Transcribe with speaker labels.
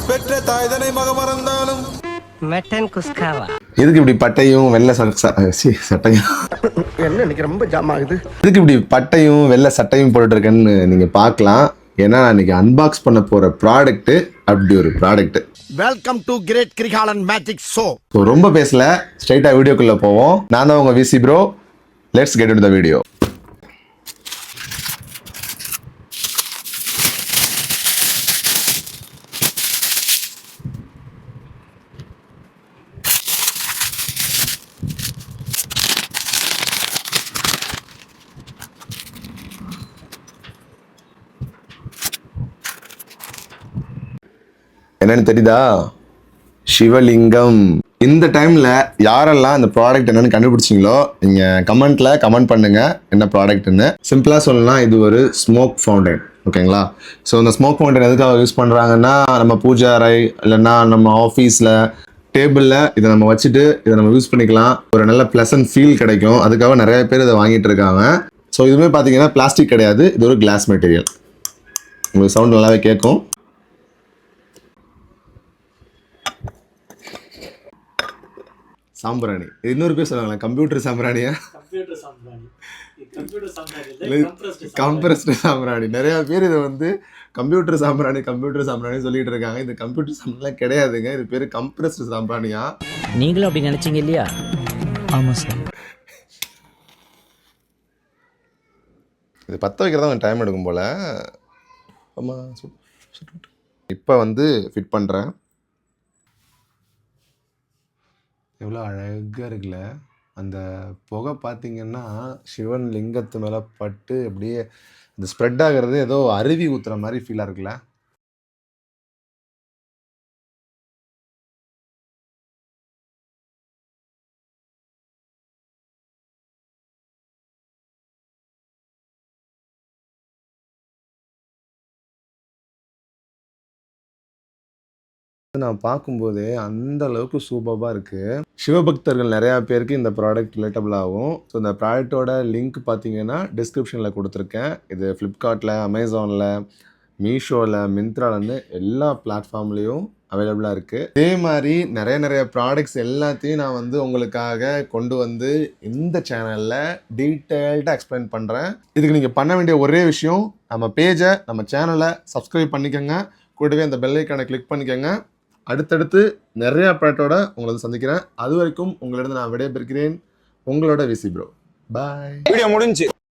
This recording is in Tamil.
Speaker 1: பெற்ற தாய்தனை மகமறந்தாலும்
Speaker 2: மட்டன் குஸ்காவா.
Speaker 3: எதுக்கு இப்படி பட்டையும் வெள்ளை சட்டையும்
Speaker 4: என்ன இன்னைக்கு ரொம்ப ஜாம் ஆகுது.
Speaker 3: எதுக்கு இப்படி பட்டையும் வெள்ளை சட்டையும் போட்டுட்டு இருக்கேன்னு நீங்க பார்க்கலாம். ஏன்னா இன்னைக்கு அன்பாக்ஸ் பண்ண போற ப்ராடக்ட் அப்படி ஒரு product.
Speaker 4: Welcome to great Krikalan magic show.
Speaker 3: ரொம்ப பேசல, ஸ்ட்ரைட்டா வீடியோக்குள்ள போவோம். நான் தான் உங்க விசி bro. Let's get into the video. என்னன்னு தெரியுதா? சிவலிங்கம். இந்த டைம்ல யாரெல்லாம் இந்த ப்ராடக்ட் என்னன்னு கண்டுபிடிச்சிங்களோ நீங்க கமெண்ட்ல கமெண்ட் பண்ணுங்க என்ன ப்ராடக்ட்னு. சிம்பிளா சொல்லலாம், இது ஒரு ஸ்மோக் ஃபவுண்டைன். ஓகேங்களா? ஸோ இந்த ஸ்மோக் ஃபவுண்டைன் எதுக்காக யூஸ் பண்றாங்கன்னா, நம்ம பூஜை அறை இல்லைன்னா நம்ம ஆஃபீஸில் டேபிளில் இதை நம்ம வச்சுட்டு இதை நம்ம யூஸ் பண்ணிக்கலாம். ஒரு நல்ல ப்ளசன்ட் ஃபீல் கிடைக்கும். அதுக்காக நிறைய பேர் இதை வாங்கிட்டு இருக்காங்க. ஸோ இதுவுமே பார்த்தீங்கன்னா பிளாஸ்டிக் கிடையாது, இது ஒரு கிளாஸ் மெட்டீரியல். உங்களுக்கு சவுண்ட் நல்லாவே கேட்கும். சாம்பிராணி, இன்னொரு பேர் சொல்லுவாங்களா, கம்ப்யூட்டர் சாம்பிராணியா? கம்ப்ரஸ்டு சாம்பிராணி. நிறைய பேர் இதை வந்து கம்ப்யூட்டர் சாம்பிராணி சொல்லிட்டு இருக்காங்க. இது கம்ப்யூட்டர் சாம்பிராணி கிடையாதுங்க, இது பேர் கம்ப்ரஸ்டு சாம்பிராணியா.
Speaker 2: நீங்களும் அப்படி நினைச்சீங்க இல்லையா? ஆமா சார்.
Speaker 3: இது பற்ற வைக்கிறதா கொஞ்சம் டைம் எடுக்கும் போல. ஆமாம், இப்போ வந்து ஃபிட் பண்ணுறேன். எவ்வளோ அழகாக இருக்குல்ல அந்த புகை. பார்த்தீங்கன்னா சிவன் லிங்கத்து மேலே பட்டு அப்படியே இந்த ஸ்ப்ரெட் ஆகிறது ஏதோ அருவி ஊற்றுற மாதிரி ஃபீலாக இருக்குல்ல. நான் பார்க்கும்போதே அந்த அளவுக்கு சூப்பராக இருக்குது. சிவபக்தர்கள் நிறையா பேருக்கு இந்த ப்ராடக்ட் ரிலேட்டபிள் ஆகும். ஸோ இந்த ப்ராடக்டோட லிங்க் பார்த்தீங்கன்னா டிஸ்கிரிப்ஷனில் கொடுத்துருக்கேன். இது ஃப்ளிப்கார்ட்டில், அமேசானில், மீஷோவில், மிந்த்ராலன்னு எல்லா பிளாட்ஃபார்ம்லேயும் அவைலபிளாக இருக்குது. இதே மாதிரி நிறைய ப்ராடக்ட்ஸ் எல்லாத்தையும் நான் வந்து உங்களுக்காக கொண்டு வந்து இந்த சேனலில் டீட்டெயில்டாக எக்ஸ்பிளைன் பண்ணுறேன். இதுக்கு நீங்கள் பண்ண வேண்டிய ஒரே விஷயம், நம்ம பேஜை, நம்ம சேனலை சப்ஸ்கிரைப் பண்ணிக்கோங்க. கூடவே அந்த பெல் ஐக்கானை கிளிக் பண்ணிக்கோங்க. அடுத்தடுத்து நிறைய ப்ராடக்டோட உங்களை சந்திக்கிறேன். அது வரைக்கும் உங்களிடம் நான் விடைபெறுகிறேன். உங்களோட விசி ப்ரோ. பாய்.
Speaker 1: வீடியோ முடிஞ்சு.